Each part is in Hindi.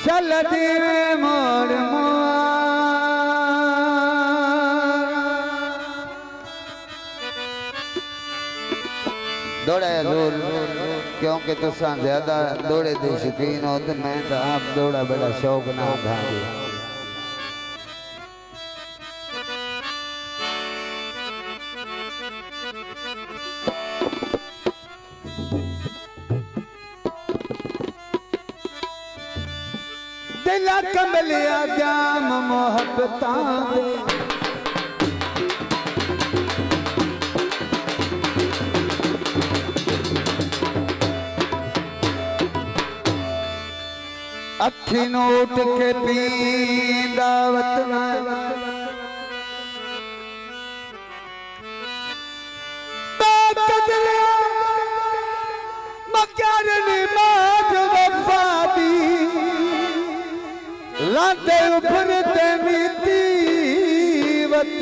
चलती मोड़ दौड़ा जोर क्योंकि तुसा ज्यादा दौड़े दे शौकीन हो तो मैं तो आप दौड़ा बड़ा शौक ना था। दिला कमलिया जाम मोहब्बता दे अखी नोट के पींदा वतना मक्यारनी माज वफादी लाते उभर ते मीती वत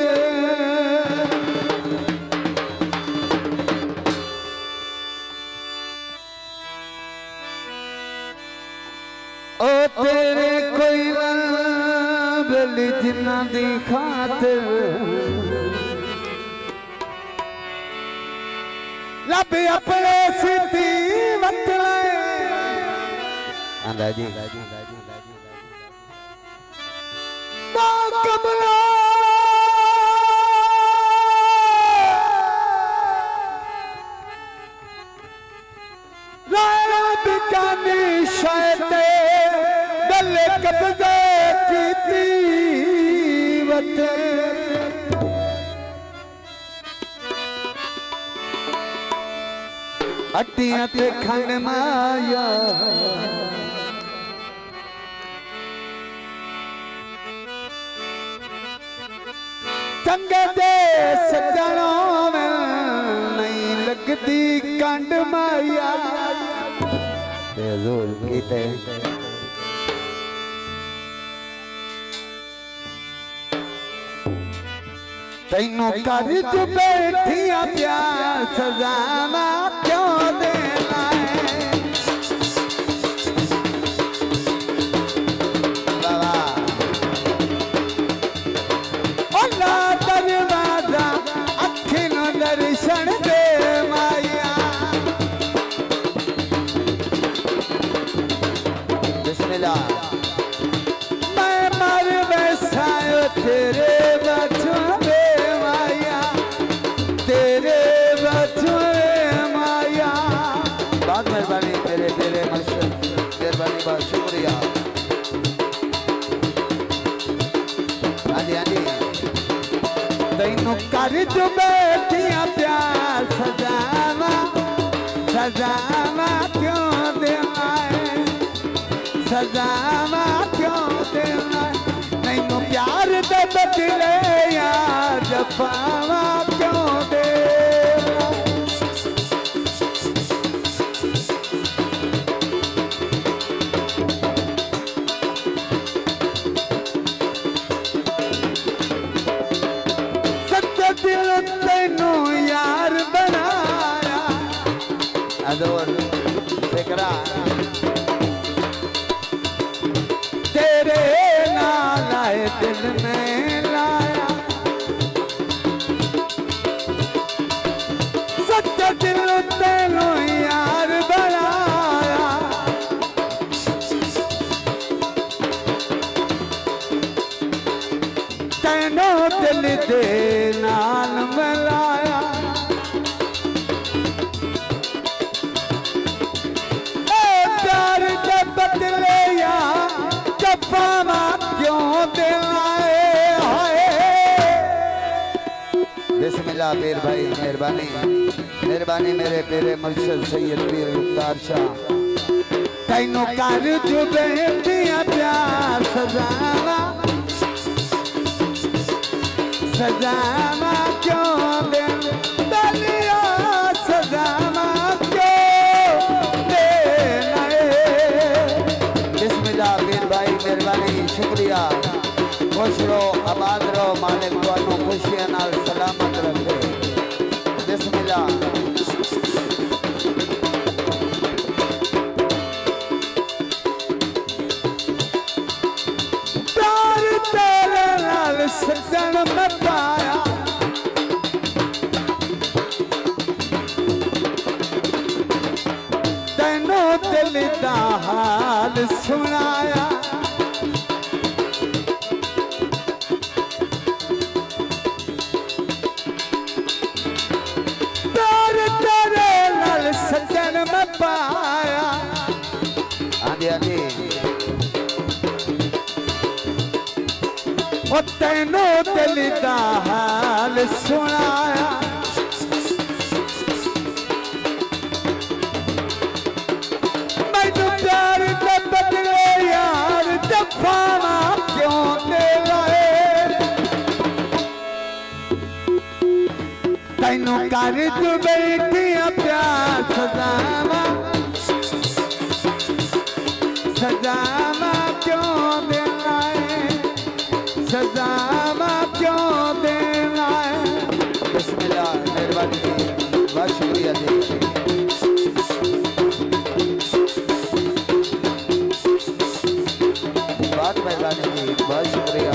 ओ तेरे कोई बली जिन्ना दी खातिर लब अपने सीधी वत अंदाजी कमला राया बिकानी शैते गले कब्जे की वते अटियां ते खंड माया चंगे दे सजनों में नहीं लगती कंड माया जोर कीते तैनों कर जो बैठिया प्यार सजाना क्यों देना है दर्शन दे माया बिस्मिल्लाह मैं मर बैसायो तेरे बचुए माया तेरे बचुए माया बहुत मेहरबानी तेरे तेरे मेहरबानी बहुत शुक्रिया। हाँ जी हाँ जी तैनों कर जो बैठिया प्यार सजावा सजावा क्यों देना है सजावा क्यों देना है तैनों प्यार दे बदले यार जफावा क्यों देना दिल तेनू यार बनाया अदोर फिकरा तेरे नाल आए दिल में लाया सच्चा दिल तेनू यार बनाया तेनू दिल दे नाल मिलाया प्यार के बदले या जफावा क्यों दिलाए बिस्मिल्लाह पीर भाई मेहरबानी मेहरबानी मेरे पीरे मुर्शिद सैयद पीर मुख्तार शाह तैनों कर जो बेटियां प्यार सजावा सजावा क्यों दलिया सजावा क्यों देना बिस्मिल्लाह पीर भाई मेहरबानी शुक्रिया खुश रहो आबाद रहो मालिक तुहानू खुशियां नाल सलामत रखे बिस्मिल्लाह दिल दा हाल सुनाया तेरे नाल सजन मैं पाया आंधी आंधी ओ तेनू दिल दा हाल सुनाया प्यार के बदले यार जफाना क्यों दे लाए तैनू कर तू बैठिया प्यार सजावा सजावा क्यों दे लाए सजावा क्यों दे लाए बिस्मिल्लाह मेहरबानी बहुत शुक्रिया जी बहुत मेहरबानी जी बहुत शुक्रिया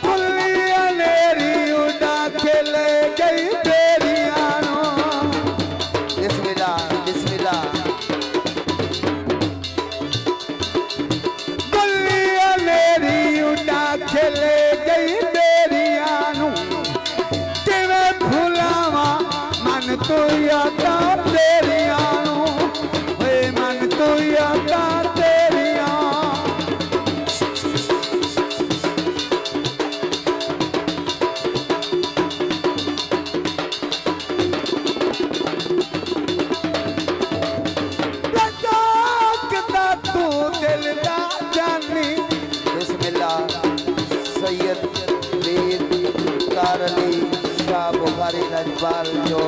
खुलिया मेरी उड़ा के ले गई बेरियानो बिस्मिल्लाह बिस्मिल्लाह खुलिया मेरी उड़ा के ले गई बेरियानो किवे भुलावा मन तो यादा तेरियानो मन तो यादा तेरिया तू दिल दा जानी बिस्मिल्लाह सैयद वीर मुख्तार अली शाह बुखारी लजपाल जो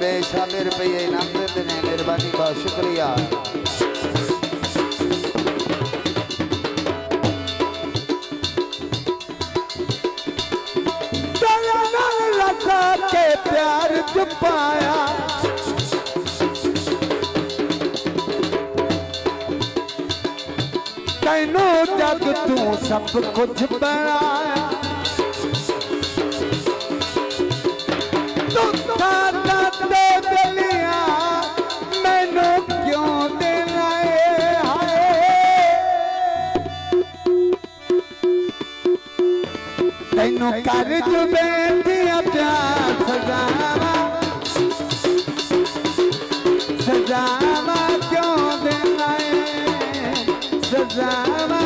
बेशामिर रुपये इनाम देते हैं मेहरबानी बहुत शुक्रिया रखा के प्यार छुपाया तैनू जग तू सब कुछ बनाया दे दिलिया मैनू क्यों दे लाए हाय तैनू कर जो बैठिया प्यार सजावा सजावा क्यों दे लाए सजावा